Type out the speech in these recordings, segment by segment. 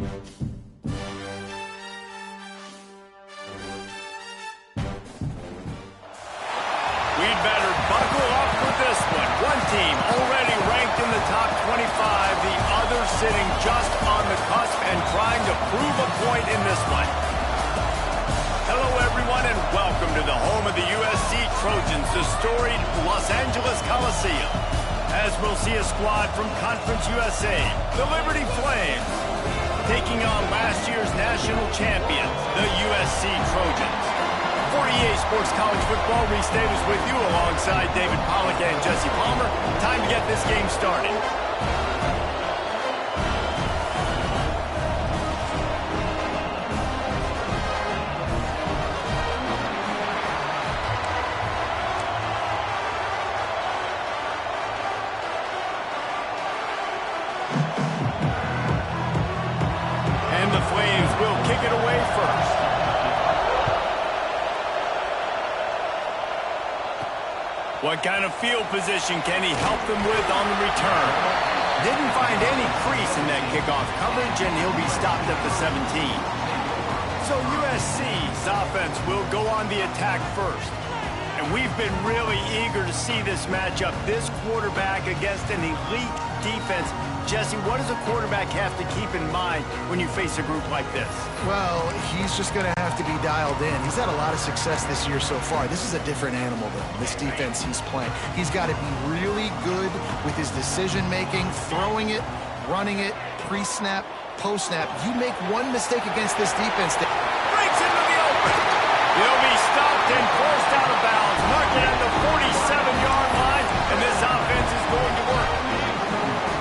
We'd better buckle up for this one. One team already ranked in the top 25, the other sitting just on the cusp and trying to prove a point in this one. Hello, everyone, and welcome to the home of the USC Trojans, the storied Los Angeles Coliseum. As we'll see a squad from Conference USA, the Liberty Flames, taking on last year's national champions, the USC Trojans. For EA Sports College Football, Reese Davis with you alongside David Pollack and Jesse Palmer. Time to get this game started. And the Flames will kick it away first. What kind of field position can he help them with on the return? Didn't find any crease in that kickoff coverage, and he'll be stopped at the 17. So USC's offense will go on the attack first. And we've been really eager to see this matchup. This quarterback against an elite defense. Jesse, what does a quarterback have to keep in mind when you face a group like this? Well, he's just going to have to be dialed in. He's had a lot of success this year so far. This is a different animal, though, this defense he's playing. He's got to be really good with his decision-making, throwing it, running it, pre-snap, post-snap. You make one mistake against this defense. Breaks into the open. He'll be stopped and forced out of bounds. Marking at the 47-yard line, and this offense is going to work.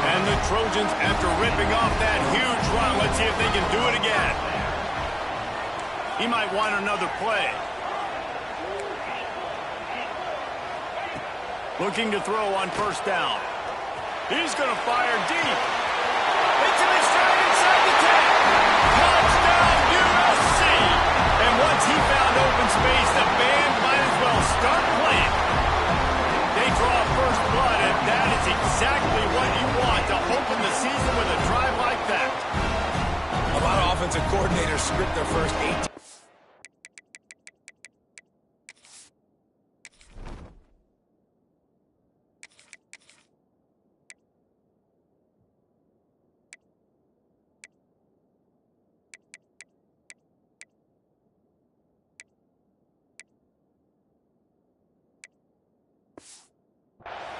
And the Trojans, after ripping off that huge run, let's see if they can do it again. He might want another play. Looking to throw on first down. He's going to fire deep. It's in his stride inside the 10. Touchdown, USC. And once he found open space, the band might as well start playing. They draw first blood, and that is exactly what you want to open the season with a drive like that. A lot of offensive coordinators script their first 18.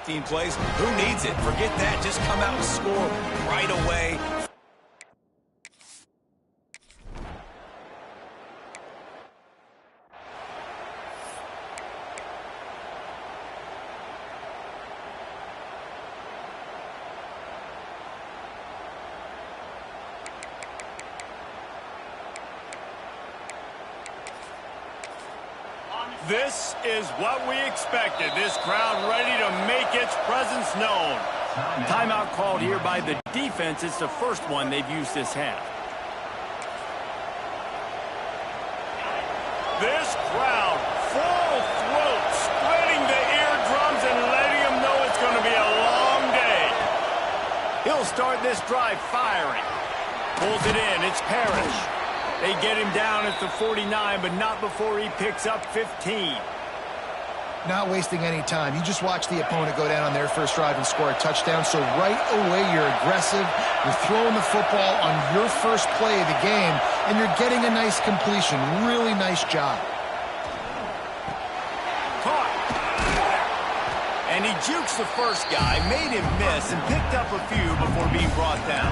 Team plays. Who needs it? Forget that. Just come out and score right away. This is what we expected. This crowd ready to make its presence known. Timeout called here by the defense. It's the first one they've used this half. This crowd, full throat, splitting the eardrums and letting them know it's going to be a long day. He'll start this drive firing. Pulls it in. It's Parrish. They get him down at the 49, but not before he picks up 15. Not wasting any time. You just watch the opponent go down on their first drive and score a touchdown. So right away, you're aggressive. You're throwing the football on your first play of the game, and you're getting a nice completion. Really nice job. Caught. And he jukes the first guy, made him miss, and picked up a few before being brought down.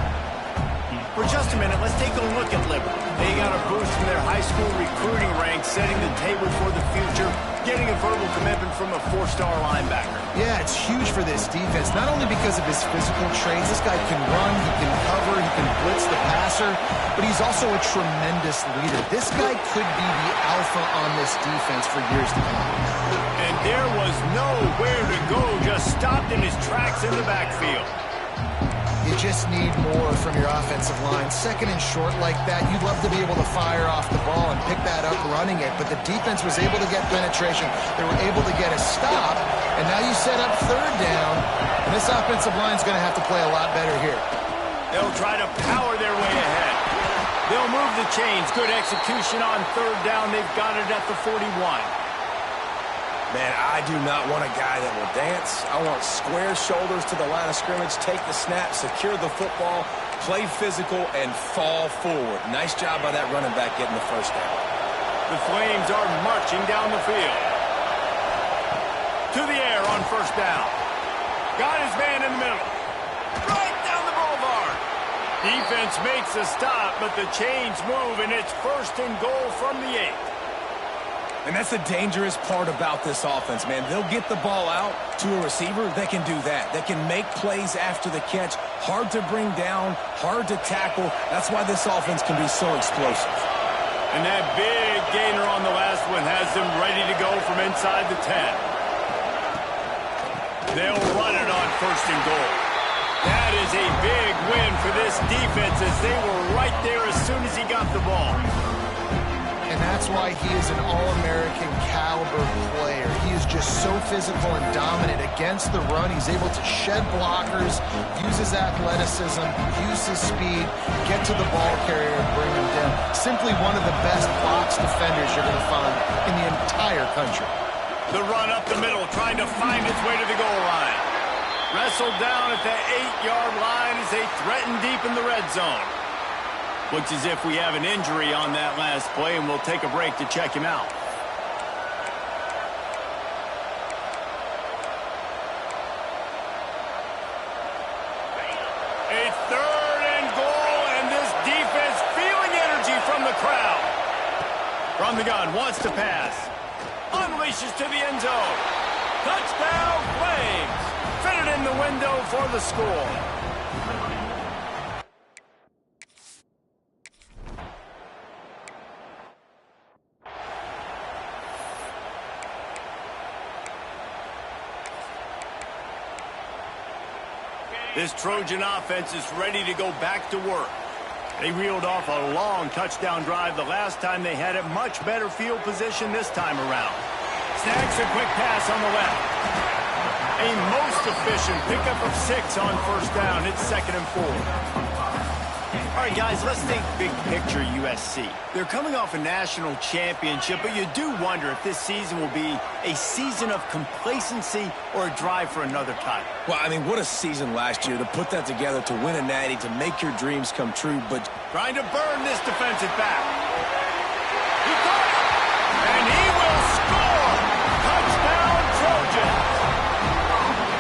For just a minute, let's take a look at Liberty. They got a boost from their high school recruiting ranks, setting the table for the future, getting a verbal commitment from a four-star linebacker. Yeah, it's huge for this defense, not only because of his physical traits. This guy can run, he can cover, he can blitz the passer, but he's also a tremendous leader. This guy could be the alpha on this defense for years to come. And there was nowhere to go, just stopped in his tracks in the backfield. You just need more from your offensive line. Second and short like that, you'd love to be able to fire off the ball and pick that up running it, but the defense was able to get penetration. They were able to get a stop, and now you set up third down, and this offensive line's going to have to play a lot better here. They'll try to power their way ahead. They'll move the chains. Good execution on third down. They've got it at the 41. Man, I do not want a guy that will dance. I want square shoulders to the line of scrimmage, take the snap, secure the football, play physical, and fall forward. Nice job by that running back getting the first down. The Flames are marching down the field. To the air on first down. Got his man in the middle. Right down the boulevard. Defense makes a stop, but the chains move, and it's first and goal from the 8. And that's the dangerous part about this offense, man. They'll get the ball out to a receiver. They can do that. They can make plays after the catch. Hard to bring down, hard to tackle. That's why this offense can be so explosive. And that big gainer on the last one has them ready to go from inside the 10. They'll run it on first and goal. That is a big win for this defense as they were right there as soon as he got the ball. And that's why he is an All-American caliber player. He is just so physical and dominant against the run. He's able to shed blockers, use his athleticism, use his speed, get to the ball carrier and bring him down. Simply one of the best box defenders you're going to find in the entire country. The run up the middle, trying to find its way to the goal line. Wrestled down at the 8-yard line as they threaten deep in the red zone. Looks as if we have an injury on that last play, and we'll take a break to check him out. A third and goal, and this defense feeling energy from the crowd. From the gun, wants to pass. Unleashes to the end zone. Touchdown, Flames. Fitted in the window for the score. This Trojan offense is ready to go back to work. They reeled off a long touchdown drive the last time they had it. Much better field position this time around. Snags a quick pass on the left. A most efficient pickup of 6 on first down. It's 2nd and 4. All right, guys, let's think big picture USC. They're coming off a national championship, but you do wonder if this season will be a season of complacency or a drive for another title. Well, I mean, what a season last year to put that together, to win a natty, to make your dreams come true, but trying to burn this defensive back. He got it, and he will score. Touchdown, Trojans.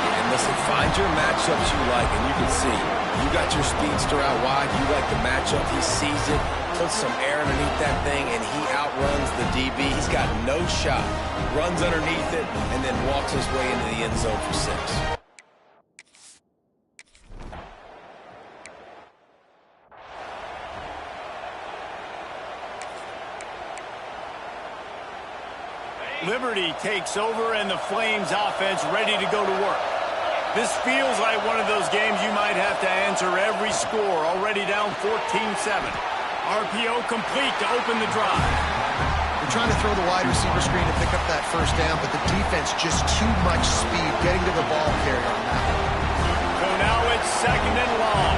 And listen, find your matchups you like, and you can see you got your speedster out wide. You like the matchup. He sees it, puts some air underneath that thing, and he outruns the DB. He's got no shot. Runs underneath it, and then walks his way into the end zone for 6. Liberty takes over, and the Flames offense ready to go to work. This feels like one of those games you might have to answer every score. Already down 14-7. RPO complete to open the drive. They're trying to throw the wide receiver screen to pick up that first down, but the defense just too much speed getting to the ball carrier on that one. So now it's 2nd and long.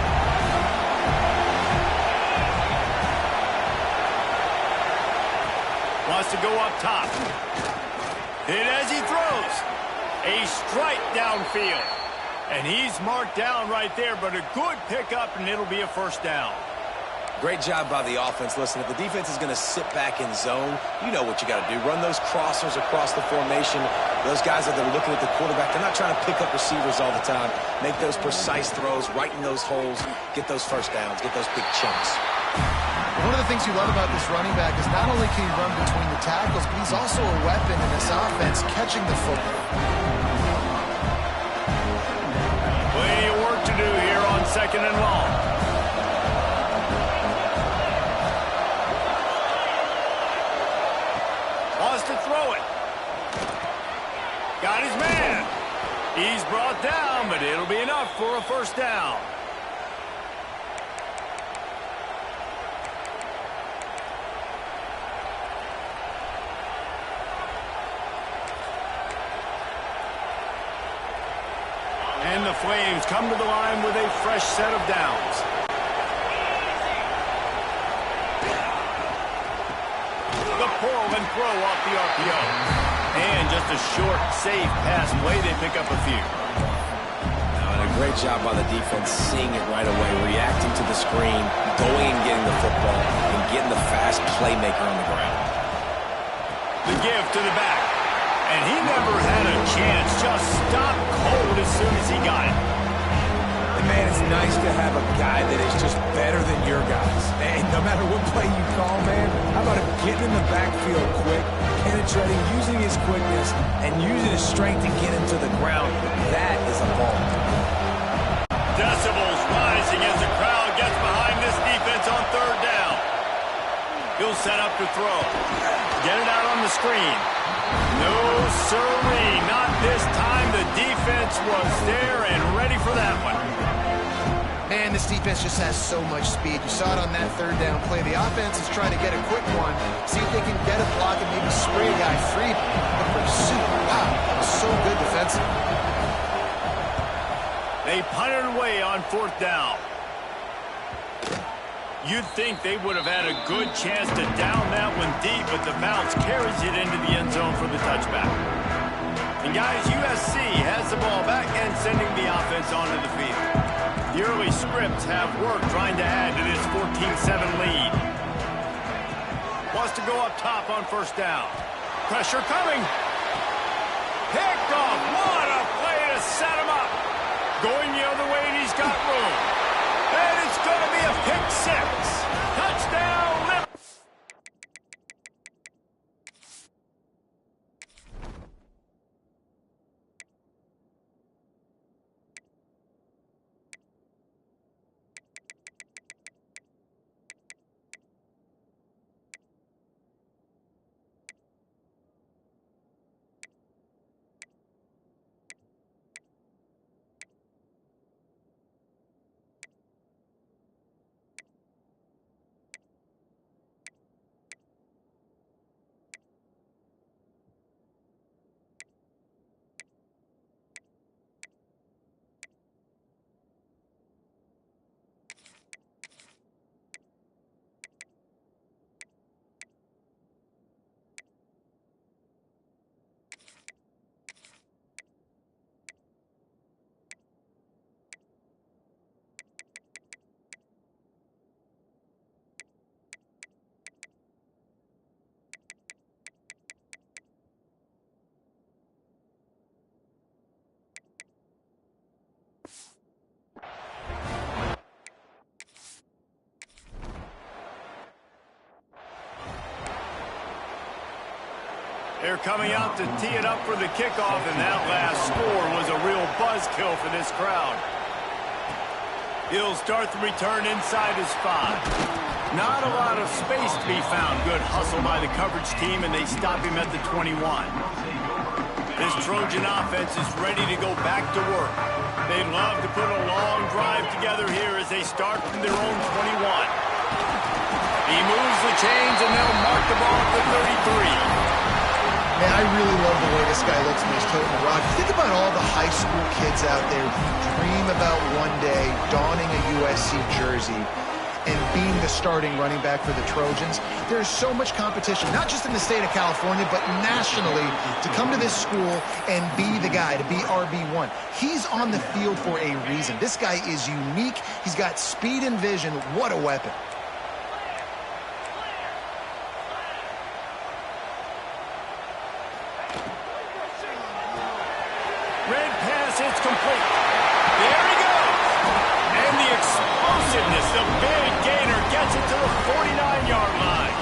Wants to go up top. Hit as he throws. A strike downfield. And he's marked down right there, but a good pickup, and it'll be a first down. Great job by the offense. Listen, if the defense is going to sit back in zone, you know what you got to do. Run those crossers across the formation. Those guys that are looking at the quarterback, they're not trying to pick up receivers all the time. Make those precise throws, right in those holes, get those first downs, get those big chunks. One of the things you love about this running back is not only can he run between the tackles, but he's also a weapon in this offense, catching the football. Plenty of work to do here on 2nd and long. Wants to throw it. Got his man. He's brought down, but it'll be enough for a first down. And the Flames come to the line with a fresh set of downs. pull and throw off the RPO. And just a short, safe pass play. They pick up a few. And a great job by the defense seeing it right away, reacting to the screen, going and getting the football, and getting the fast playmaker on the ground. The give to the back. And he never had a chance. Just stopped cold as soon as he got it. And man, it's nice to have a guy that is just better than your guys. And no matter what play you call, man, how about him getting in the backfield quick, penetrating, using his quickness, and using his strength to get him to the ground. That is a ball. Decibels rising as the crowd gets behind this defense on third down. He'll set up to throw. Get it out on the screen. No, sirree, not this time. The defense was there and ready for that one. Man, this defense just has so much speed. You saw it on that third down play. The offense is trying to get a quick one, see if they can get a block and maybe spray a guy free. The pursuit, wow, that was so good defensively. They punted away on fourth down. You'd think they would have had a good chance to down that one deep, but the bounce carries it into the end zone for the touchback. And guys, USC has the ball back and sending the offense onto the field. The early scripts have worked trying to add to this 14-7 lead. Wants to go up top on first down. Pressure coming. Picked off. What a play to set him up. Going the other way, and he's got room. And it's going to be a pick six. Touchdown, Liberty. They're coming out to tee it up for the kickoff, and that last score was a real buzzkill for this crowd. He'll start the return inside his 5. Not a lot of space to be found. Good hustle by the coverage team, and they stop him at the 21. This Trojan offense is ready to go back to work. They'd love to put a long drive together here as they start from their own 21. He moves the chains, and they'll mark the ball at the 33. Man, I really love the way this guy looks when he's toting the rock. Think about all the high school kids out there who dream about one day donning a USC jersey and being the starting running back for the Trojans. There's so much competition, not just in the state of California, but nationally, to come to this school and be the guy, to be RB1. He's on the field for a reason. This guy is unique. He's got speed and vision. What a weapon. Red pass, it's complete. There he goes. And the explosiveness, the big gainer gets it to the 49-yard line.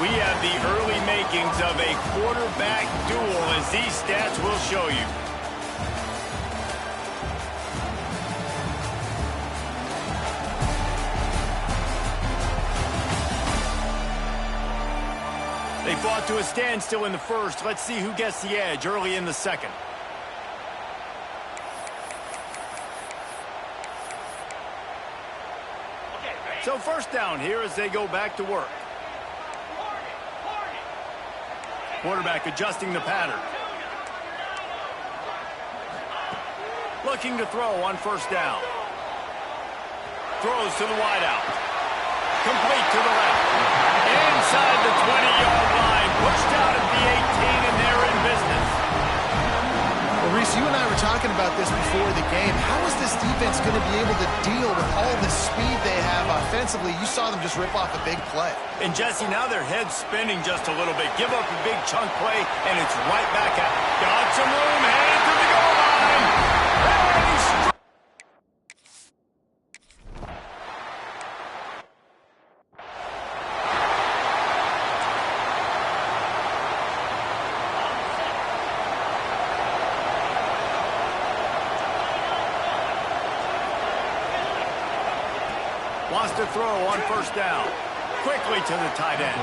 We have the early makings of a quarterback duel, as these stats will show you. They fought to a standstill in the first. Let's see who gets the edge early in the second. So first down here as they go back to work. Quarterback adjusting the pattern. Looking to throw on first down. Throws to the wideout. Complete to the left. Inside the 20-yard line. Pushed out at the 18, and they're in business. Well, Reese, you and I were talking about this before the game. How is this defense going to be able to deal with all the speed they have offensively? You saw them just rip off a big play. And, Jesse, now their head's spinning just a little bit. Give up a big chunk play, and it's right back out. Got some room, headed to the goal line. And he's wants to throw on first down. Quickly to the tight end.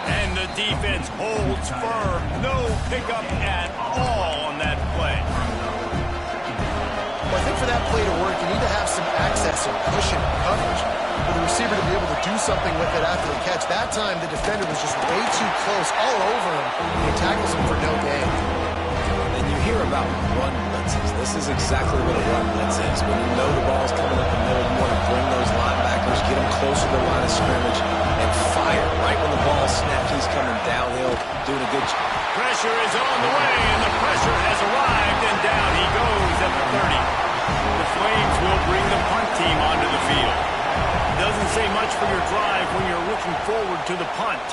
And the defense holds firm. No pickup at all on that play. Well, I think for that play to work, you need to have some access and cushion and coverage for the receiver to be able to do something with it after the catch. That time, the defender was just way too close, all over him, and he tackles him for no gain. And you hear about run blitzes. This is exactly what a run blitz is. When you know the ball's coming up the middle, you want to bring those linebackers, get them closer to the line of scrimmage, and fire right when the ball snaps. He's coming downhill, doing a good job. Pressure is on the way, and the pressure has arrived, and down he goes at the 30. The Flames will bring the punt team onto the field. Doesn't say much for your drive when you're looking forward to the punt.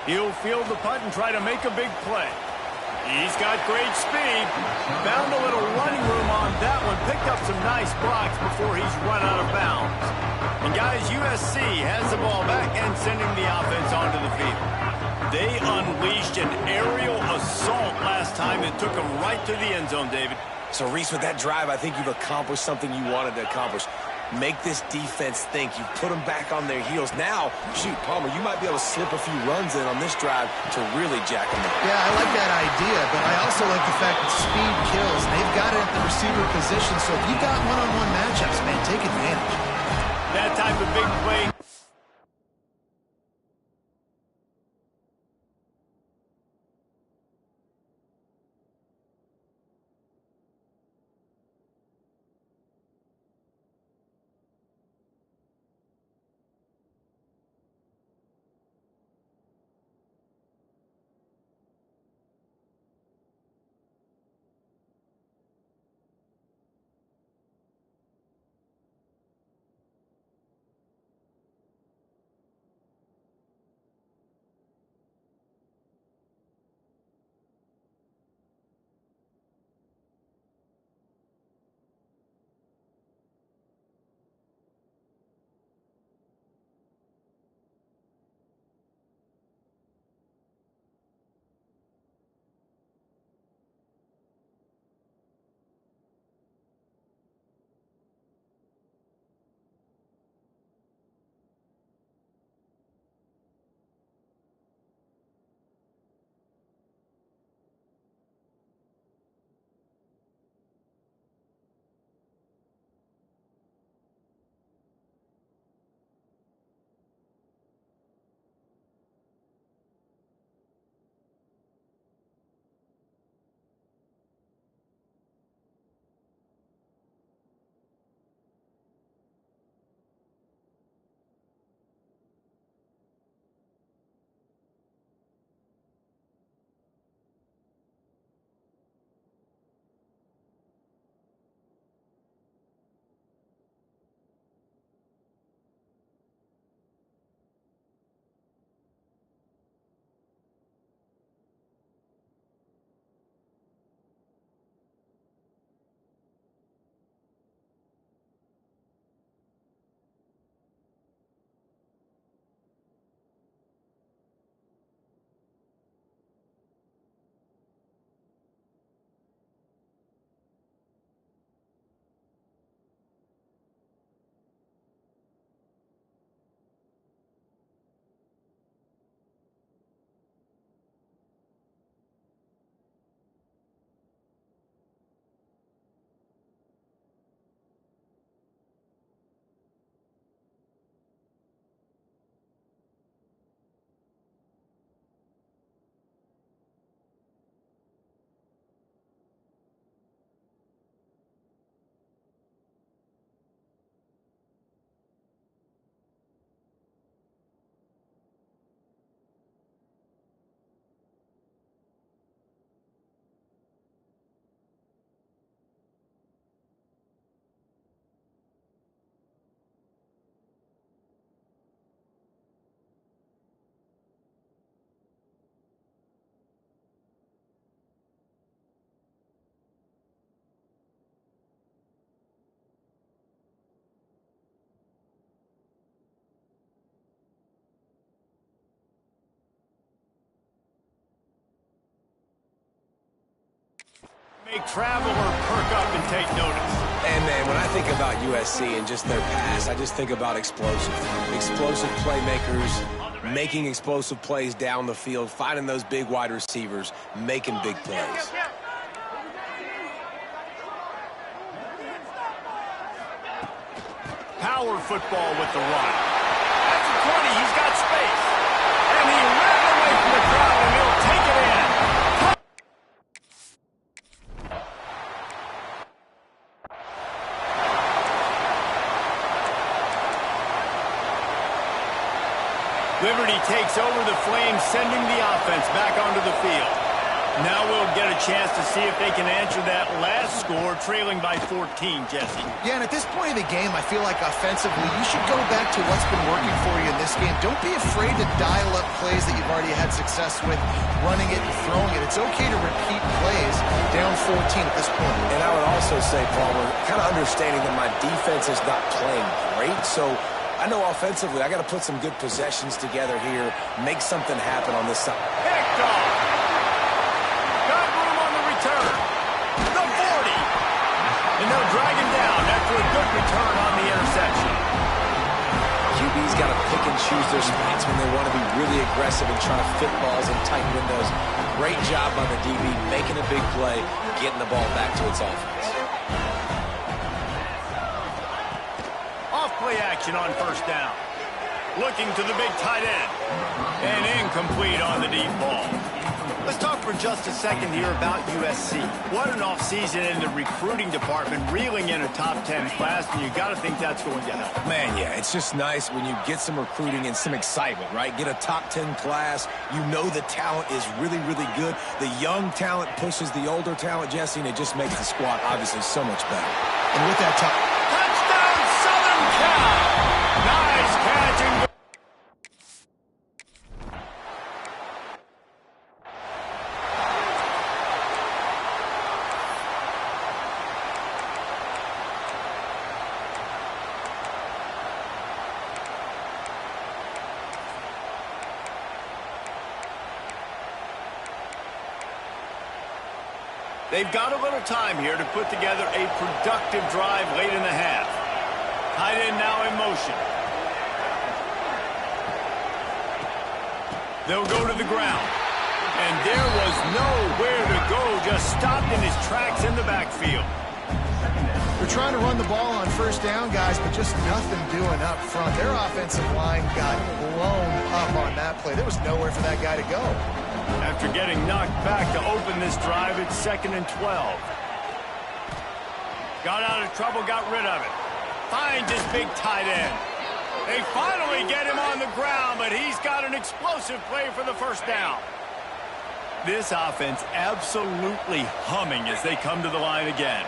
He'll field the punt and try to make a big play. He's got great speed. Found a little running room on that one. Picked up some nice blocks before he's run out of bounds. And guys, USC has the ball back and sending the offense onto the field. They unleashed an aerial assault last time and took them right to the end zone, David. So, Reese, with that drive, I think you've accomplished something you wanted to accomplish. Make this defense think. You put them back on their heels. Now, shoot, Palmer, you might be able to slip a few runs in on this drive to really jack them up. Yeah, I like that idea, but I also like the fact that speed kills. They've got it at the receiver position, so if you've got one-on-one matchups, man, take advantage. That type of big play. Make traveler perk up and take notice. And, man, when I think about USC and just their pass, I just think about explosive playmakers, making explosive plays down the field, finding those big wide receivers, making big plays. Power football with the run. At the 20, he's got space. And he ran away from the crowd, and he'll take it in. Liberty takes over the Flames, sending the offense back onto the field. Now we'll get a chance to see if they can answer that last score, trailing by 14, Jesse. Yeah, and at this point of the game, I feel like offensively, you should go back to what's been working for you in this game. Don't be afraid to dial up plays that you've already had success with, running it and throwing it. It's okay to repeat plays down 14 at this point. And I would also say, Palmer, kind of understanding that my defense is not playing great, so I know offensively I got to put some good possessions together here, make something happen on this side. Picked off. Got room on the return. The 40. And they'll drag him down after a good return on the interception. QB's got to pick and choose their spots when they want to be really aggressive and try to fit balls in tight windows. Great job by the DB, making a big play, getting the ball back to its offense. Off-play action on first down. Looking to the big tight end. And incomplete on the deep ball. Let's talk for just a second here about USC. What an offseason in the recruiting department, reeling in a top 10 class, and you got to think that's going to help. Man, yeah, it's just nice when you get some recruiting and some excitement, right? Get a top 10 class. You know the talent is really, really good. The young talent pushes the older talent, Jesse, and it just makes the squad obviously so much better. And with that touchdown, Southern Cal! Nice catch and go. They've got a little time here to put together a productive drive late in the half. Tight end now in motion. They'll go to the ground. And there was nowhere to go, just stopped in his tracks in the backfield. They're trying to run the ball on first down, guys, but just nothing doing up front. Their offensive line got blown up on that play. There was nowhere for that guy to go. After getting knocked back to open this drive, it's 2nd and 12. Got out of trouble, got rid of it. Finds his big tight end. They finally get him on the ground, but he's got an explosive play for the first down. This offense absolutely humming as they come to the line again.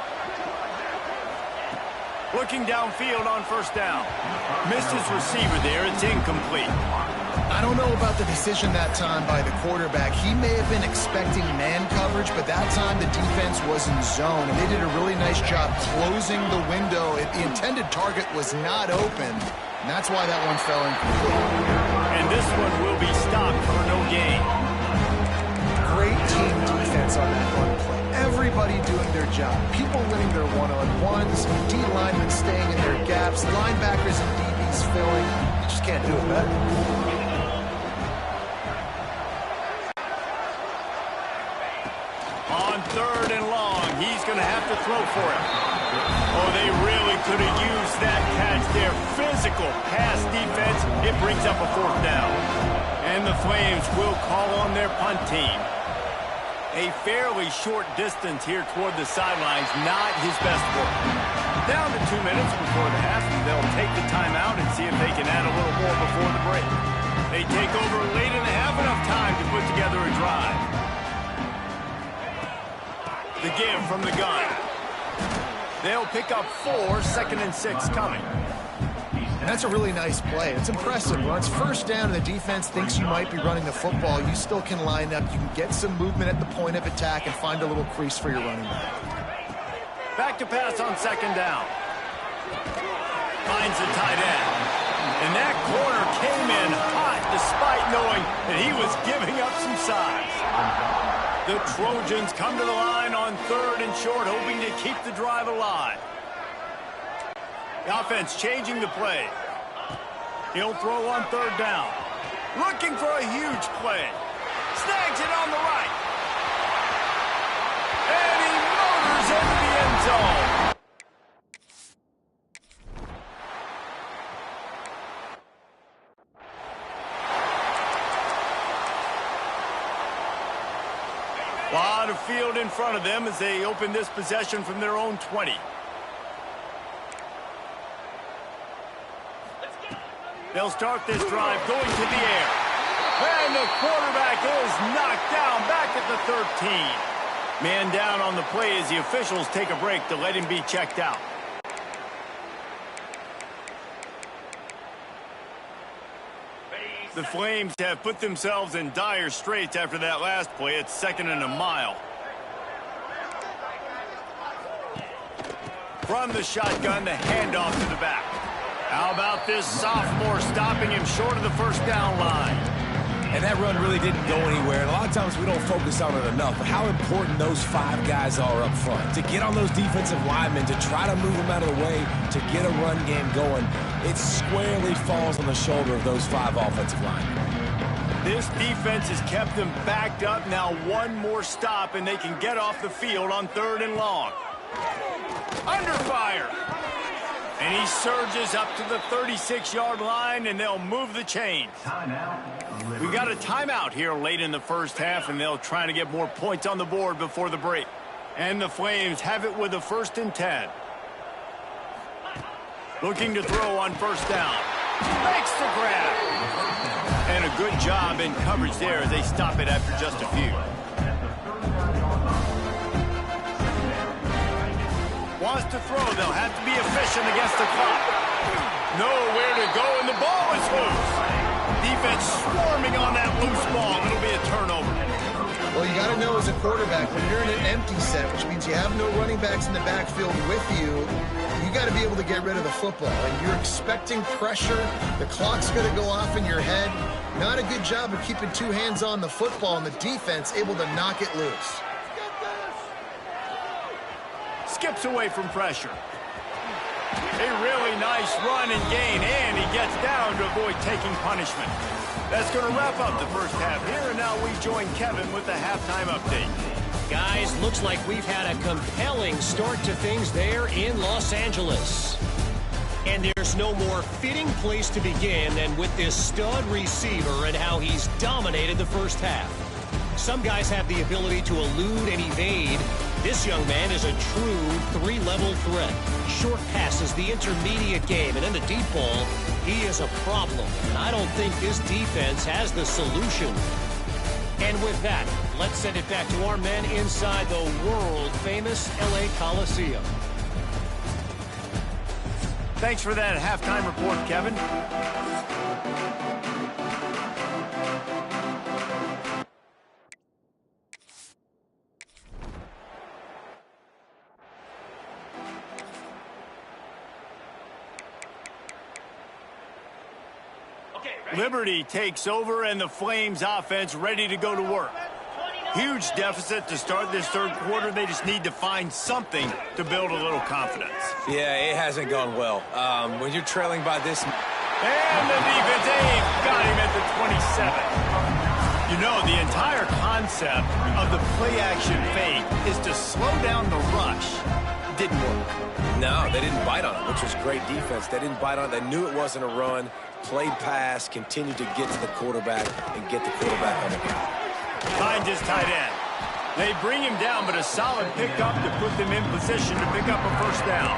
Looking downfield on first down. Missed his receiver there. It's incomplete. I don't know about the decision that time by the quarterback. He may have been expecting man coverage, but that time the defense was in zone, and they did a really nice job closing the window. The intended target was not open, and that's why that one fell incomplete. And this one will be stopped for no gain. Great team defense on that one play. Everybody doing their job. People winning their one-on-ones, D linemen staying in their gaps, linebackers and DBs filling. You just can't do it better. On 3rd and long, he's going to have to throw for it. Oh, they really could have used that catch there. Physical pass defense. It brings up a 4th down. And the Flames will call on their punt team. A fairly short distance here toward the sidelines, not his best work. Down to 2 minutes before the half, and they'll take the timeout and see if they can add a little more before the break. They take over late in the half, enough time to put together a drive. The give from the gun. They'll pick up 4, 2nd and 6 coming. And that's a really nice play. It's impressive. When it's first down and the defense thinks you might be running the football, you still can line up. You can get some movement at the point of attack and find a little crease for your running back. Back to pass on 2nd down. Finds the tight end. And that corner came in hot despite knowing that he was giving up some size. The Trojans come to the line on 3rd and one short, hoping to keep the drive alive. The offense changing the play. He'll throw on third down. Looking for a huge play. Snags it on the right. And he motors into the end zone. Lot of field in front of them as they open this possession from their own 20. They'll start this drive going to the air. And the quarterback is knocked down back at the 13. Man down on the play as the officials take a break to let him be checked out. The Flames have put themselves in dire straits after that last play. It's 2nd and a mile. From the shotgun, the handoff to the back. How about this sophomore stopping him short of the first down line? And that run really didn't go anywhere. And a lot of times we don't focus on it enough. But how important those 5 guys are up front. To get on those defensive linemen, to try to move them out of the way, to get a run game going, it squarely falls on the shoulder of those 5 offensive linemen. This defense has kept them backed up. Now one more stop, and they can get off the field on 3rd and long. Under fire. And he surges up to the 36-yard line, and they'll move the chains. We got a timeout here late in the first half, and they'll try to get more points on the board before the break. And the Flames have it with a 1st and 10. Looking to throw on first down. Makes the grab. And a good job in coverage there as they stop it after just a few. Wants to throw. They'll have to be efficient against the clock. Nowhere to go, and the ball is loose. Defense swarming on that loose ball. It'll be a turnover. Well, you got to know as a quarterback, when you're in an empty set, which means you have no running backs in the backfield with you, you got to be able to get rid of the football. And you're expecting pressure. The clock's going to go off in your head. Not a good job of keeping 2 hands on the football, and the defense able to knock it loose. Skips away from pressure. A really nice run and gain, and he gets down to avoid taking punishment. That's going to wrap up the first half here, and now we join Kevin with the halftime update. Guys, looks like we've had a compelling start to things there in Los Angeles. And there's no more fitting place to begin than with this stud receiver and how he's dominated the first half. Some guys have the ability to elude and evade. This young man is a true 3-level threat. Short passes, the intermediate game, and then the deep ball, he is a problem. And I don't think this defense has the solution. And with that, let's send it back to our men inside the world-famous LA Coliseum. Thanks for that halftime report, Kevin. Liberty takes over, and the Flames offense ready to go to work. Huge deficit to start this third quarter. They just need to find something to build a little confidence. Yeah, it hasn't gone well. When you're trailing by this... And the defense got him at the 27. You know, the entire concept of the play-action fake is to slow down the rush. Didn't work. No, they didn't bite on it, which was great defense. They didn't bite on it. They knew it wasn't a run. Played pass, continued to get to the quarterback and get the quarterback on the ground. Finds his tight end. They bring him down, but a solid pickup to put them in position to pick up a first down.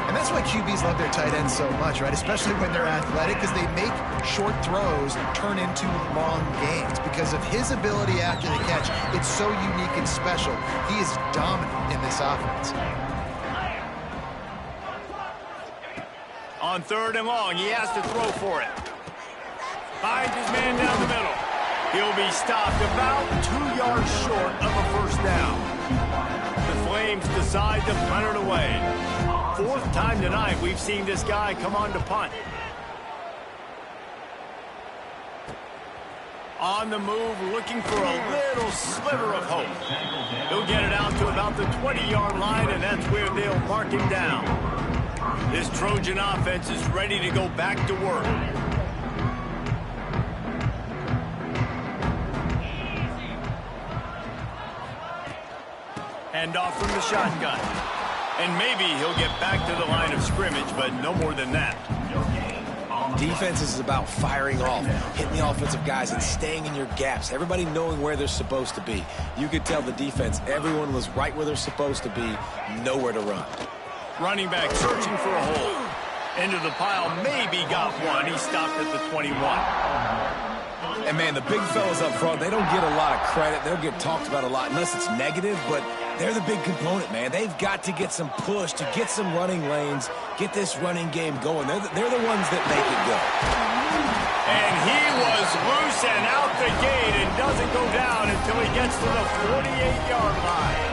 And that's why QBs love their tight ends so much, right? Especially when they're athletic, because they make short throws turn into long gains. Because of his ability after the catch, it's so unique and special. He is dominant in this offense. On 3rd and long, he has to throw for it. Finds his man down the middle. He'll be stopped about 2 yards short of a first down. The Flames decide to punt it away. 4th time tonight we've seen this guy come on to punt. On the move, looking for a little sliver of hope. He'll get it out to about the 20-yard line, and that's where they'll mark him down. This Trojan offense is ready to go back to work. Hand off from the shotgun. And maybe he'll get back to the line of scrimmage, but no more than that. Defense is about firing off, hitting the offensive guys, and staying in your gaps. Everybody knowing where they're supposed to be. You could tell the defense, everyone was right where they're supposed to be, nowhere to run. Running back searching for a hole. Into the pile, maybe got one. He stopped at the 21. And, man, the big fellas up front, they don't get a lot of credit. They don't get talked about a lot unless it's negative, but they're the big component, man. They've got to get some push, to get some running lanes, get this running game going. They're the ones that make it go. And he was loose and out the gate and doesn't go down until he gets to the 48-yard line.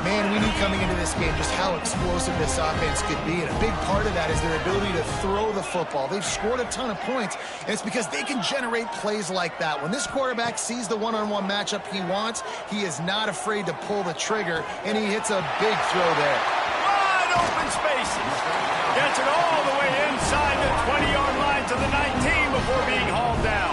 Man, we knew coming into this game just how explosive this offense could be, and a big part of that is their ability to throw the football. They've scored a ton of points, and it's because they can generate plays like that. When this quarterback sees the one-on-one matchup he wants, he is not afraid to pull the trigger, and he hits a big throw there. Wide open spaces. Gets it all the way inside the 20-yard line to the 19 before being hauled down.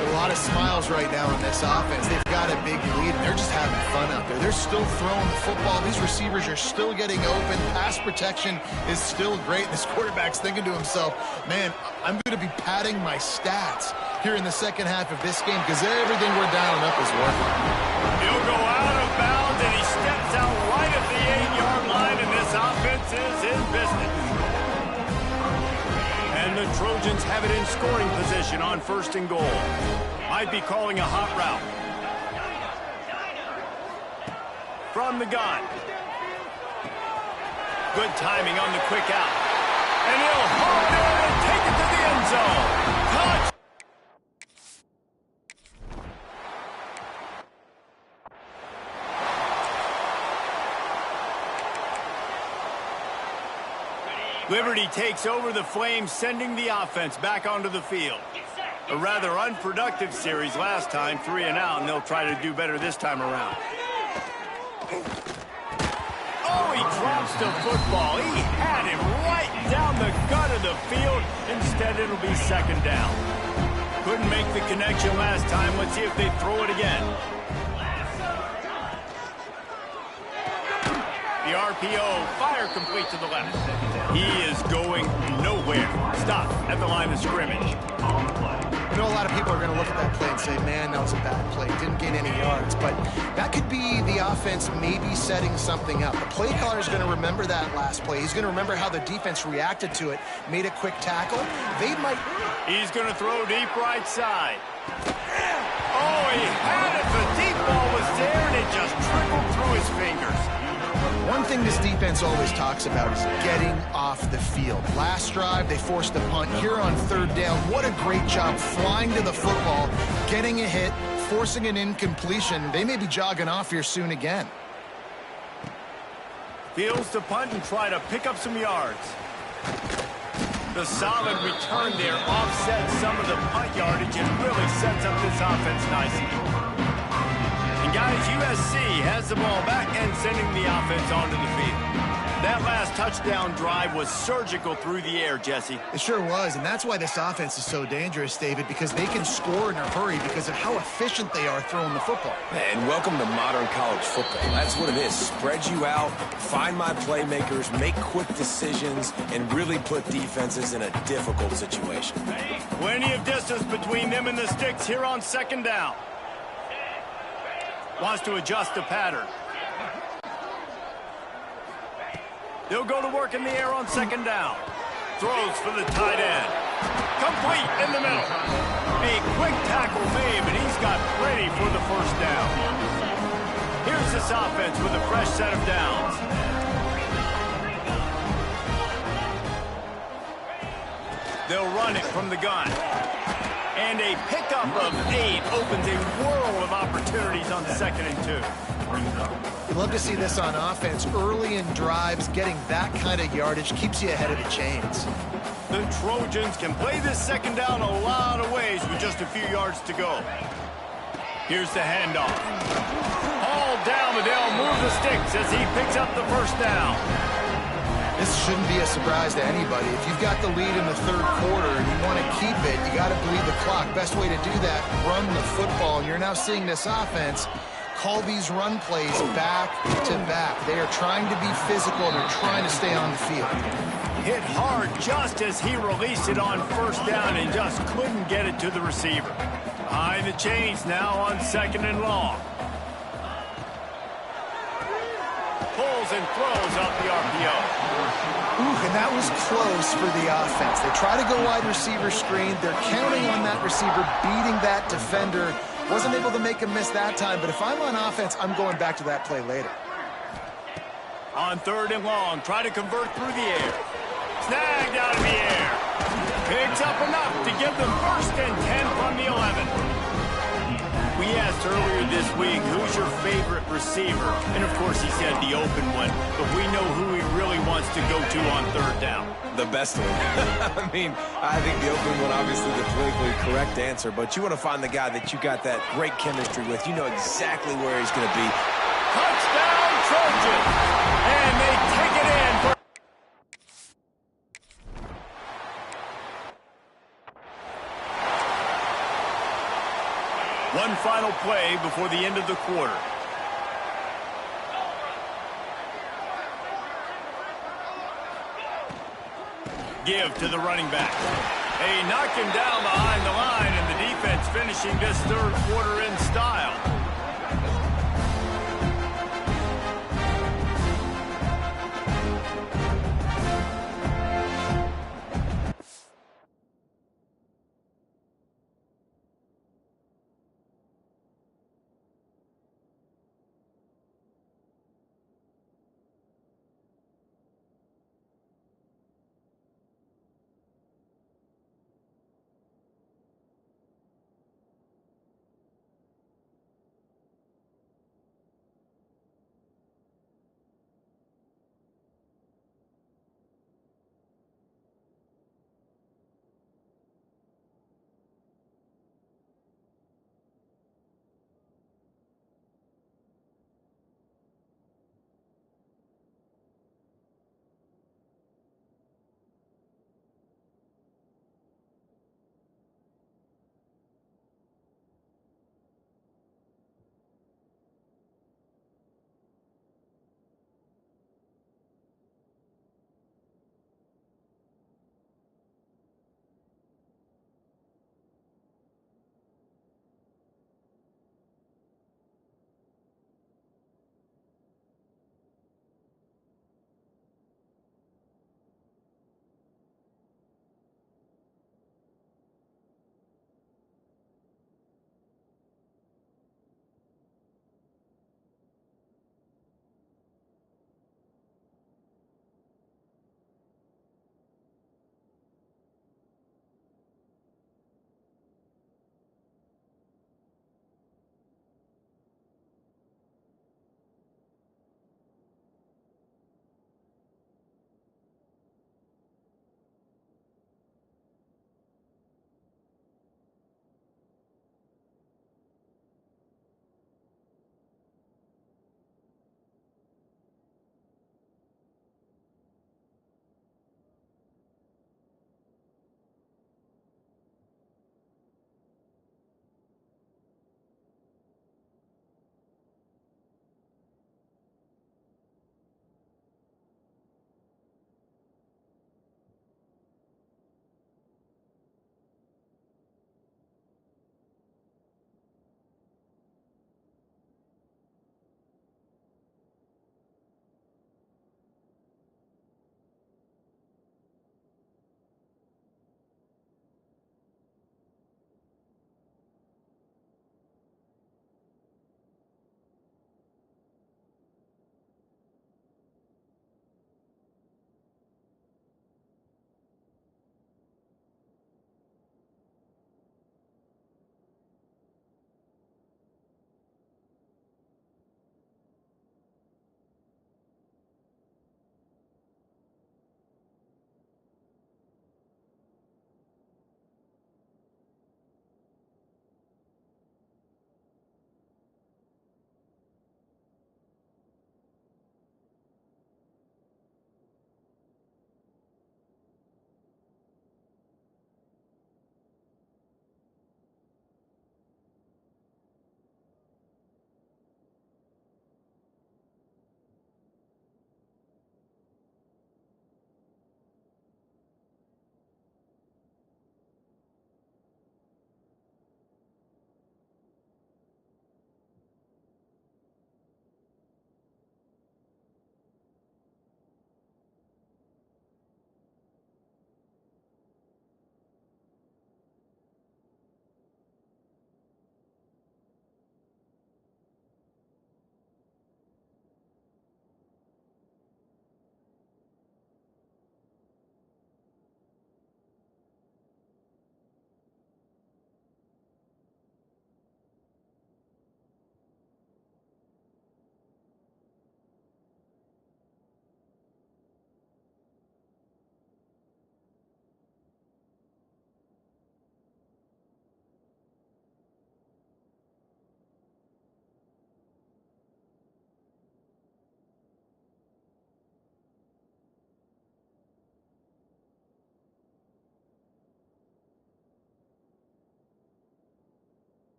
A lot of smiles right now in this offense. They've got a big lead, and they're just having fun out there. They're still throwing the football. These receivers are still getting open. Pass protection is still great. This quarterback's thinking to himself, man, I'm going to be padding my stats here in the second half of this game because everything we're dialing up is working. He'll go out of bounds, and he steps out right at the 8-yard line, and this offense is in business. And the Trojans have it in scoring position on 1st and goal. Might be calling a hot route. From the gun. Good timing on the quick out. And he'll hop there and take it to the end zone. Touch! Liberty takes over the Flames, sending the offense back onto the field. A rather unproductive series last time, 3 and out, and they'll try to do better this time around. Oh, he drops the football. He had him right down the gut of the field. Instead, it'll be 2nd down. Couldn't make the connection last time. Let's see if they throw it again. The RPO, fire complete to the left. He is going nowhere. Stop at the line of scrimmage. I know a lot of people are going to look at that play and say, man, that was a bad play. Didn't gain any yards. But that could be the offense maybe setting something up. The play caller is going to remember that last play. He's going to remember how the defense reacted to it, made a quick tackle. They might... He's going to throw deep right side. Oh, he had it. The deep ball was there, and it just trickled through his fingers. One thing this defense always talks about is getting off the field. Last drive, they forced a punt. Here on 3rd down, what a great job flying to the football, getting a hit, forcing an incompletion. They may be jogging off here soon again. Fields to punt and try to pick up some yards. The solid return there offsets some of the punt yardage and really sets up this offense nicely. And guys, USC has the ball back and sending the offense onto the field. That last touchdown drive was surgical through the air, Jesse. It sure was, and that's why this offense is so dangerous, David, because they can score in a hurry because of how efficient they are throwing the football. And welcome to modern college football. That's what it is. Spread you out, find my playmakers, make quick decisions, and really put defenses in a difficult situation. Plenty of distance between them and the sticks here on 2nd down. Wants to adjust the pattern. They'll go to work in the air on 2nd down. Throws for the tight end. Complete in the middle. A quick tackle made, but he's got plenty for the 1st down. Here's this offense with a fresh set of downs. They'll run it from the gun. And a pickup of 8 opens a world of opportunities on 2nd and 2. You'd love to see this on offense. Early in drives, getting that kind of yardage keeps you ahead of the chains. The Trojans can play this second down a lot of ways with just a few yards to go. Here's the handoff. All down, Liddell moves the sticks as he picks up the first down. This shouldn't be a surprise to anybody. If you've got the lead in the third quarter and you want to keep it, you got to bleed the clock. Best way to do that, run the football. And you're now seeing this offense call these run plays back to back. They are trying to be physical and they're trying to stay on the field. Hit hard just as he released it on first down and just couldn't get it to the receiver. Behind the chains now on second and long. Pulls and throws up the RPO. Ooh, and that was close for the offense. They try to go wide receiver screen. They're counting on that receiver beating that defender. Wasn't able to make him miss that time, but if I'm on offense, I'm going back to that play later. On third and long, try to convert through the air. Snagged out of the air. Picks up enough to give them first and 10 from the 11. We asked earlier this week, who's your favorite receiver? And of course he said the open one, but we know who he really wants to go to on third down. The best one. I mean, I think the open one, obviously the politically correct answer, but you want to find the guy that you got that great chemistry with. You know exactly where he's going to be. Touchdown, Trojans! And they take it in for... One final play before the end of the quarter. Give to the running back. They knock him down behind the line, and the defense finishing this third quarter in style.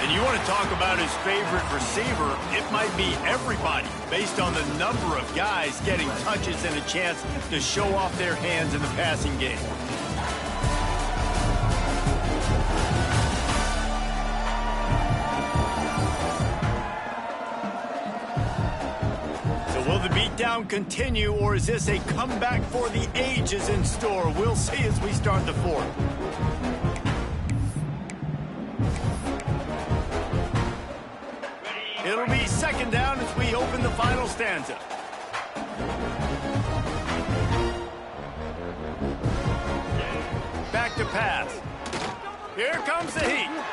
And you want to talk about his favorite receiver, it might be everybody based on the number of guys getting touches and a chance to show off their hands in the passing game. Will the beatdown continue, or is this a comeback for the ages in store? We'll see as we start the fourth. It'll be second down as we open the final stanza. Back to pass. Here comes the heat.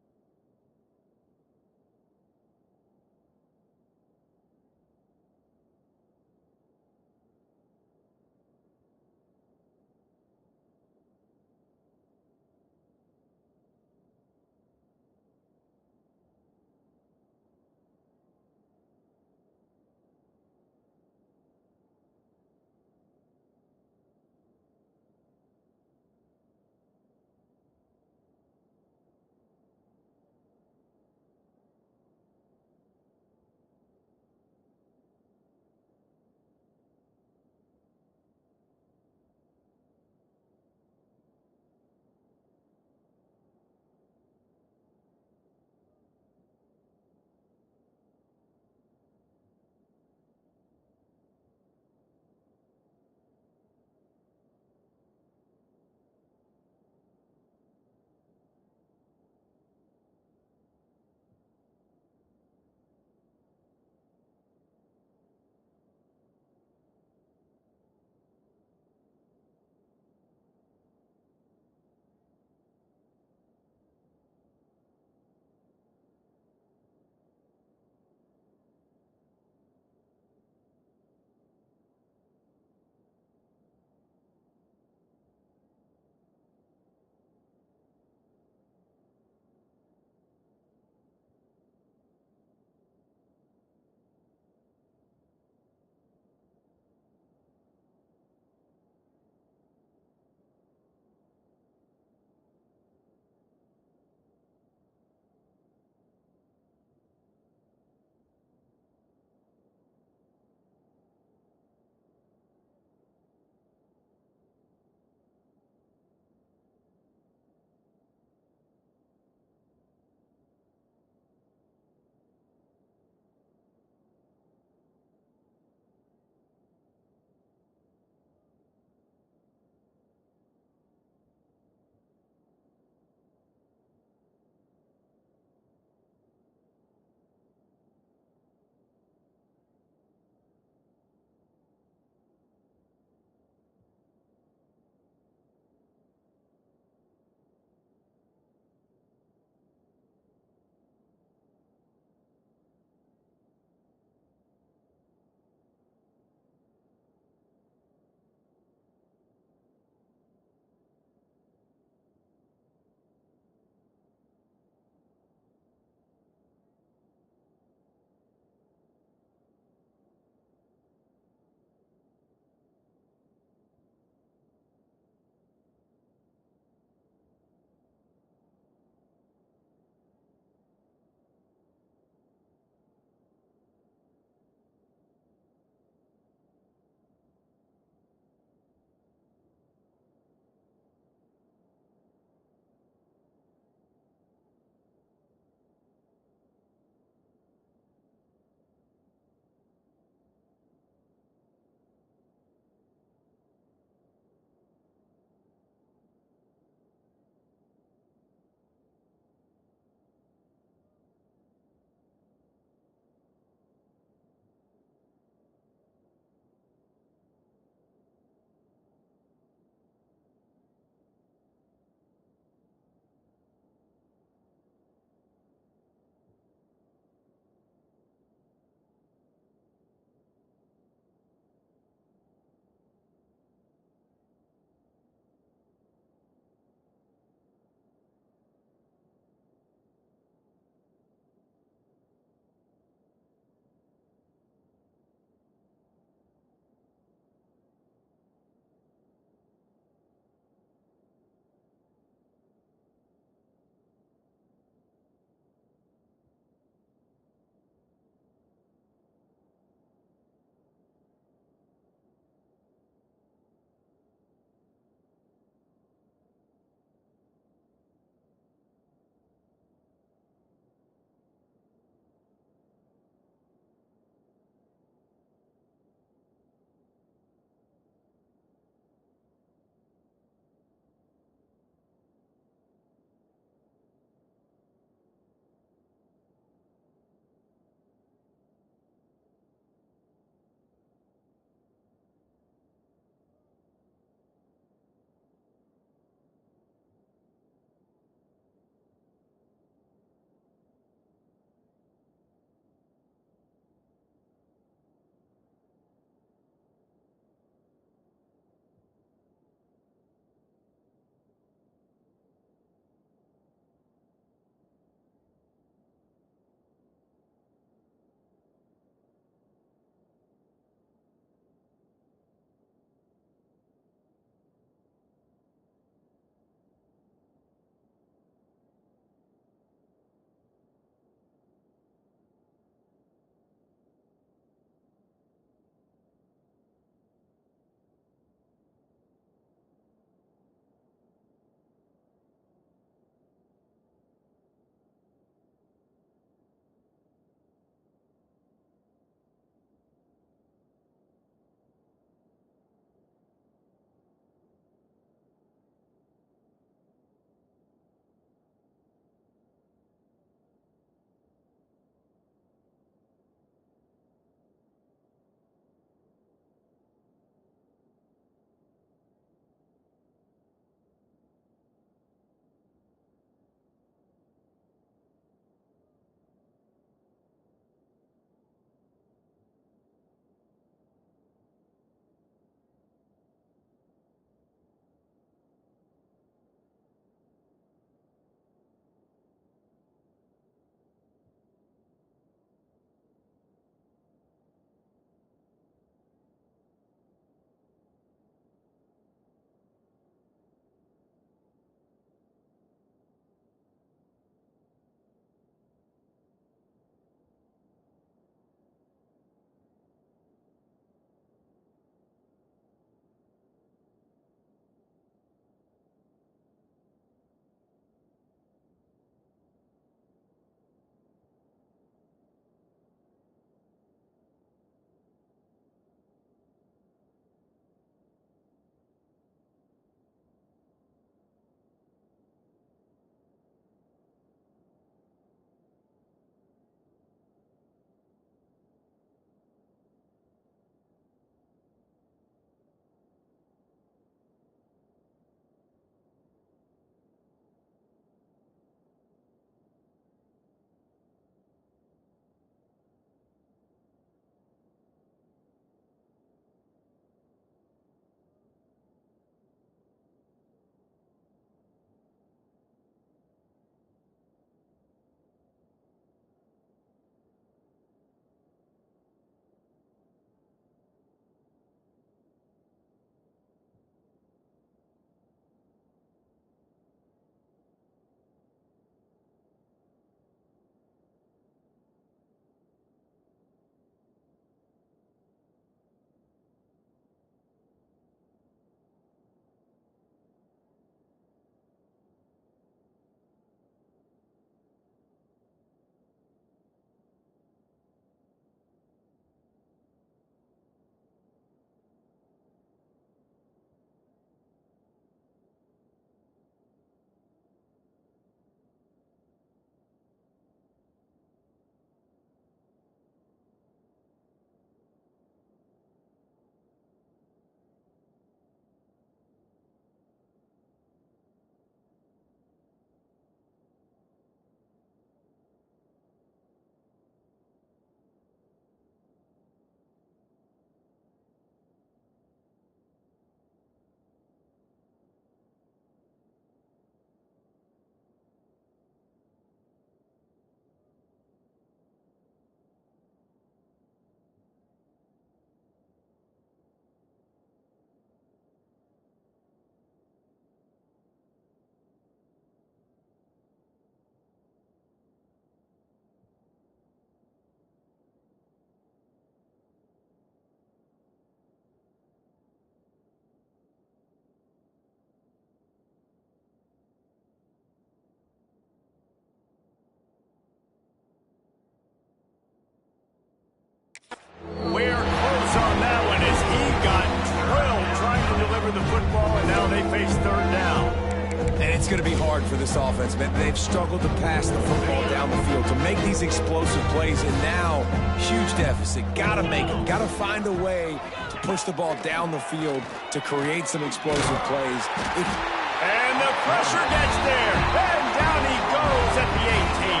going to be hard for this offense, man. They've struggled to pass the football down the field, to make these explosive plays, and now, huge deficit. Got to make them. Got to find a way to push the ball down the field to create some explosive plays. And the pressure gets there. And down he goes at the 18.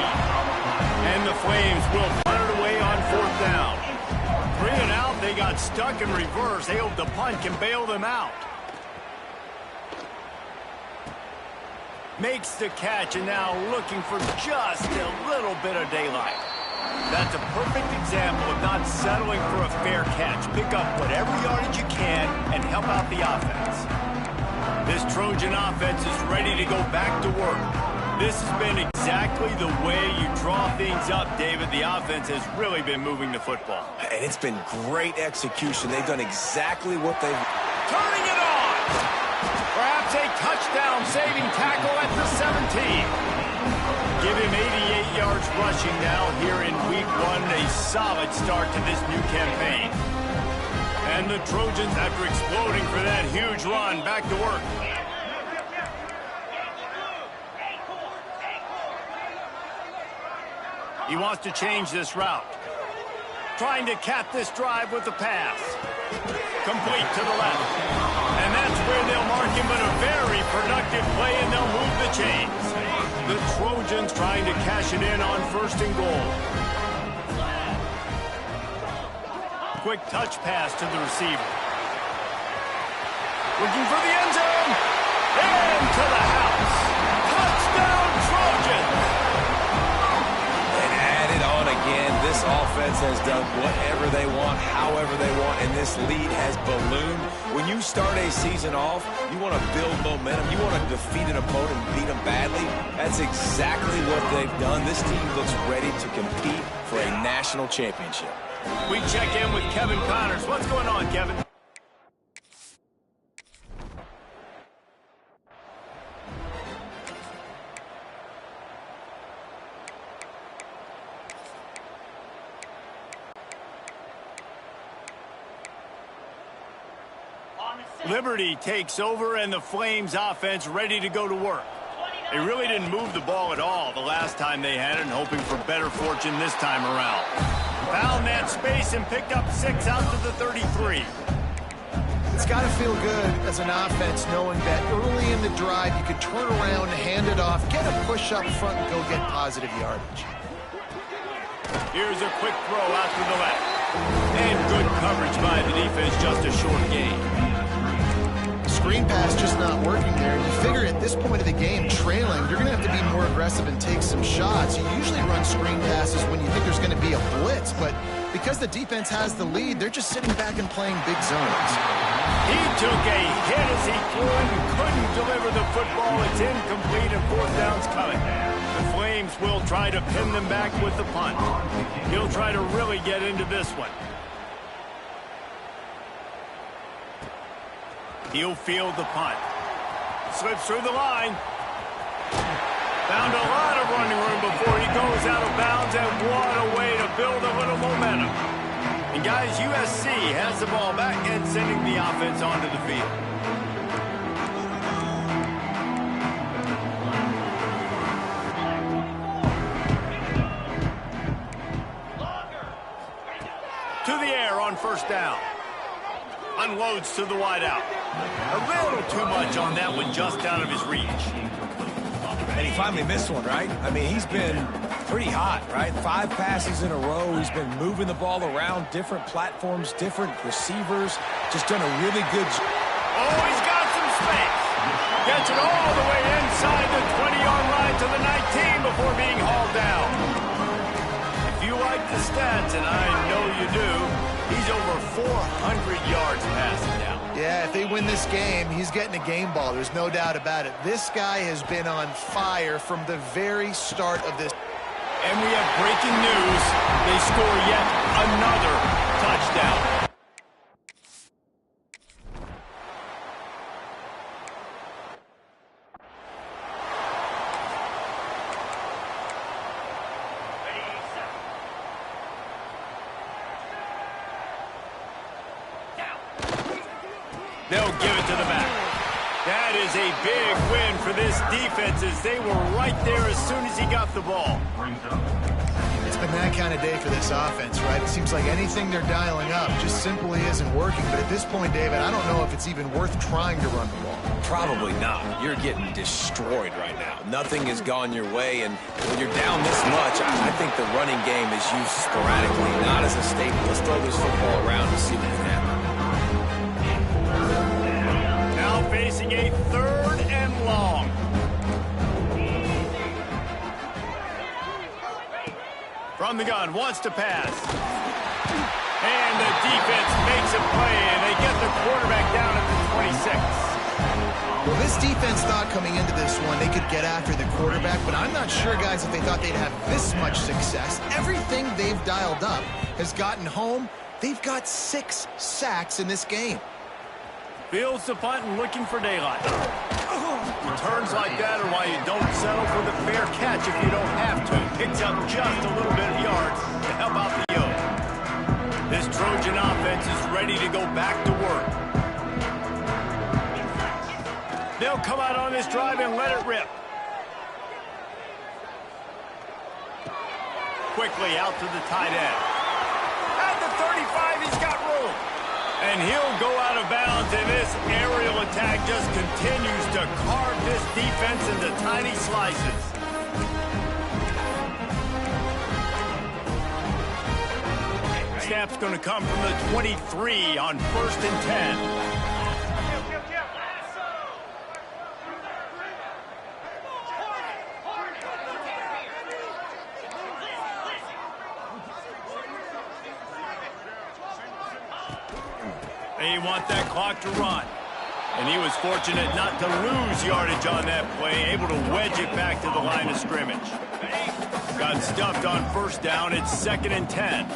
And the Flames will punt it away on 4th down. 3 and out, they got stuck in reverse. They hope the punt can bail them out. Makes the catch, and now looking for just a little bit of daylight. That's a perfect example of not settling for a fair catch. Pick up whatever yardage you can and help out the offense. This Trojan offense is ready to go back to work. This has been exactly the way you draw things up, David. The offense has really been moving the football. And it's been great execution. They've done exactly what they've... Turning it on! Perhaps a touchdown-saving tackle at the 17. Give him 88 yards rushing now here in Week 1. A solid start to this new campaign. And the Trojans, after exploding for that huge run, back to work. He wants to change this route. Trying to cap this drive with the pass. Complete to the left. And that's where they'll mark him, but a very productive play, and they'll move the chains. The Trojans trying to cash it in on 1st and goal. Quick touch pass to the receiver. Looking for the end zone. And to the house. Touchdown, Trojans! Again, this offense has done whatever they want, however they want, and this lead has ballooned. When you start a season off, you want to build momentum. You want to defeat an opponent and beat them badly. That's exactly what they've done. This team looks ready to compete for a national championship. We check in with Kevin Connors. What's going on, Kevin? Liberty takes over, and the Flames offense ready to go to work. They really didn't move the ball at all the last time they had it, and hoping for better fortune this time around. Found that space and picked up 6 out to the 33. It's got to feel good as an offense knowing that early in the drive you could turn around, hand it off, get a push up front, and go get positive yardage. Here's a quick throw out to the left. And good coverage by the defense, just a short gain. Screen pass just not working there. You figure at this point of the game, trailing, you're going to have to be more aggressive and take some shots. You usually run screen passes when you think there's going to be a blitz, but because the defense has the lead, they're just sitting back and playing big zones. He took a hit as he threw it and couldn't deliver the football. It's incomplete, and 4th down's coming. The Flames will try to pin them back with the punt. He'll try to really get into this one. He'll field the punt. Slips through the line. Found a lot of running room before he goes out of bounds, and what a way to build a little momentum. And guys, USC has the ball back and sending the offense onto the field. To the air on 1st down. Unloads to the wideout. A little too much on that one, just out of his reach. And he finally missed one, right? I mean, he's been pretty hot, right? 5 passes in a row. He's been moving the ball around different platforms, different receivers. Just done a really good job. Oh, he's got some space. Gets it all the way inside the 20-yard line to the 19 before being hauled down. If you like the stats, and I know you do, he's over 400 yards passing down. Yeah, if they win this game, he's getting a game ball. There's no doubt about it. This guy has been on fire from the very start of this. And we have breaking news. They score yet another touchdown. They'll give it to the back. That is a big win for this defense as they were right there as soon as he got the ball. It's been that kind of day for this offense, right? It seems like anything they're dialing up just simply isn't working. But at this point, David, I don't know if it's even worth trying to run the ball. Probably not. You're getting destroyed right now. Nothing has gone your way, and when you're down this much, I think the running game is used sporadically, not as a staple. Let's throw this football around and see what can happen. Now facing a 3rd and long. From the gun, wants to pass. And the defense makes a play, and they get the quarterback down at the 26. Well, this defense thought coming into this one they could get after the quarterback, but I'm not sure, guys, if they thought they'd have this much success. Everything they've dialed up has gotten home. They've got 6 sacks in this game. Fields the punt and looking for daylight. Returns like that are why you don't settle for the fair catch if you don't have to. Picks up just a little bit of yards to help out the yoke. This Trojan offense is ready to go back to work. They'll come out on this drive and let it rip. Quickly out to the tight end. At the 35, he's got room. And he'll go out of bounds, and this aerial attack just continues to carve this defense into tiny slices. Snap's going to come from the 23 on 1st and 10. They want that clock to run. And he was fortunate not to lose yardage on that play, able to wedge it back to the line of scrimmage. Got stuffed on 1st down. It's 2nd and 10.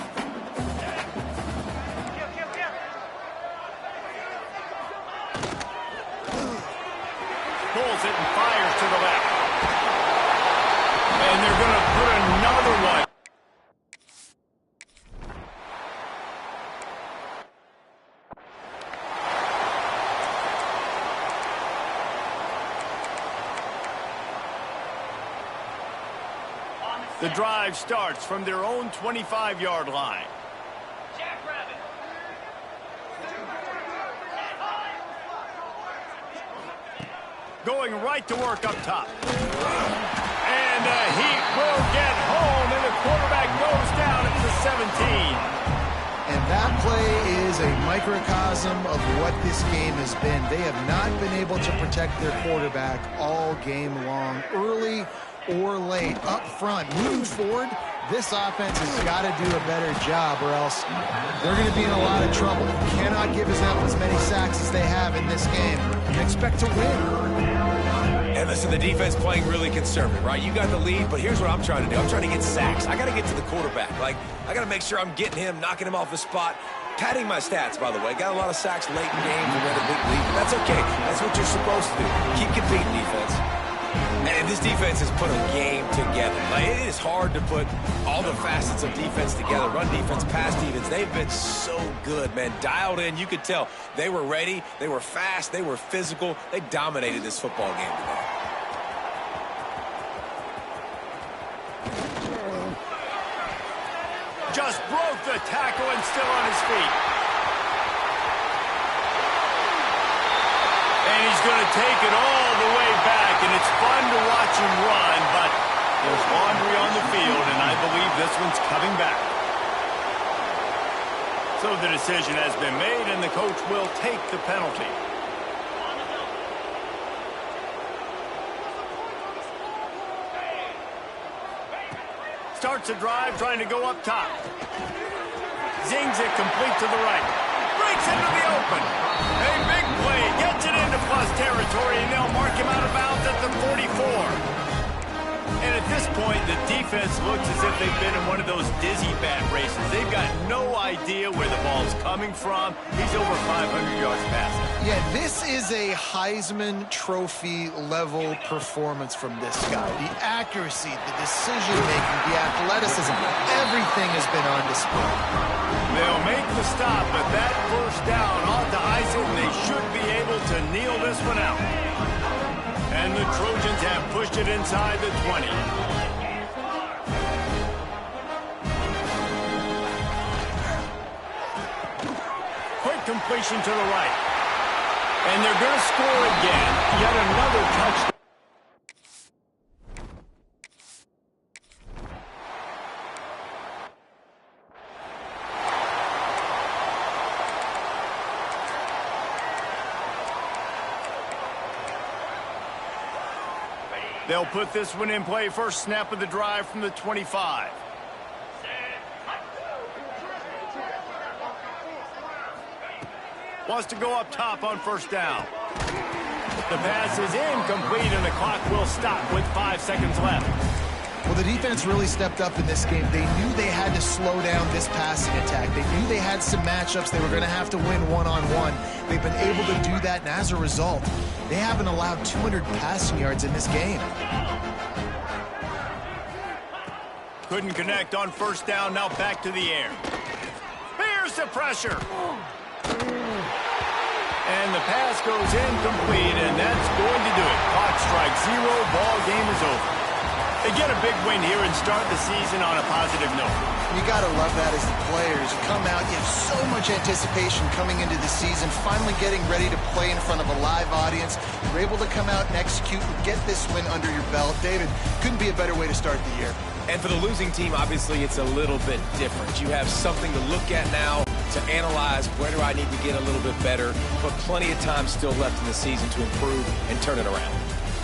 Pulls it and fires to the left. And they're going to put another one. The drive starts from their own 25-yard line. Going right to work up top. And the Heat will get home, and the quarterback goes down at the 17. And that play is a microcosm of what this game has been. They have not been able to protect their quarterback all game long, early or late, up front. Moving forward, this offense has got to do a better job, or else they're going to be in a lot of trouble. You cannot give them as many sacks as they have in this game and expect to win. And listen, the defense playing really conservative, right? You got the lead, but here's what I'm trying to do. I'm trying to get sacks. I got to get to the quarterback. Like, I got to make sure I'm getting him, knocking him off his spot. Padding my stats, by the way. Got a lot of sacks late in games and had a big lead. But that's okay. That's what you're supposed to do. Keep competing, defense. And this defense has put a game together. Like, it is hard to put all the facets of defense together. Run defense, pass defense. They've been so good, man. Dialed in. You could tell they were ready. They were fast. They were physical. They dominated this football game today. Just broke the tackle and still on his feet. And he's going to take it all the way back, and it's fun to watch him run, but there's laundry on the field, and I believe this one's coming back. So the decision has been made, and the coach will take the penalty. Starts a drive, trying to go up top. Zings it complete to the right. Breaks into the open. A big play. Gets it into plus territory, and they'll mark him out of bounds at the 44. And at this point, the defense defense looks as if they've been in one of those dizzy bat races. They've got no idea where the ball's coming from. He's over 500 yards passing. Yeah, this is a Heisman Trophy level performance from this guy. The accuracy, the decision-making, the athleticism, everything has been on display. They'll make the stop, but that first down ought to ice it, and they should be able to kneel this one out. And the Trojans have pushed it inside the 20. Quick completion to the right. And they're going to score again. Yet another touchdown. They'll put this one in play. First snap of the drive from the 25. Wants to go up top on first down. The pass is incomplete, and the clock will stop with 5 seconds left. Well, the defense really stepped up in this game. They knew they had to slow down this passing attack. They knew they had some matchups they were going to have to win one-on-one. They've been able to do that, and as a result, they haven't allowed 200 passing yards in this game. Couldn't connect on first down. Now back to the air. Here's the pressure. And the pass goes incomplete, and that's going to do it. Clock strikes 0. Ball game is over. They get a big win here and start the season on a positive note. You got to love that as the players. You come out, you have so much anticipation coming into the season, finally getting ready to play in front of a live audience. You're able to come out and execute and get this win under your belt. David, couldn't be a better way to start the year. And for the losing team, obviously, it's a little bit different. You have something to look at now to analyze where do I need to get a little bit better, but plenty of time still left in the season to improve and turn it around.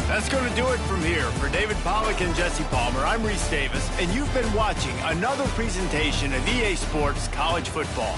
That's going to do it from here. For David Pollack and Jesse Palmer, I'm Reese Davis, and you've been watching another presentation of EA Sports College Football.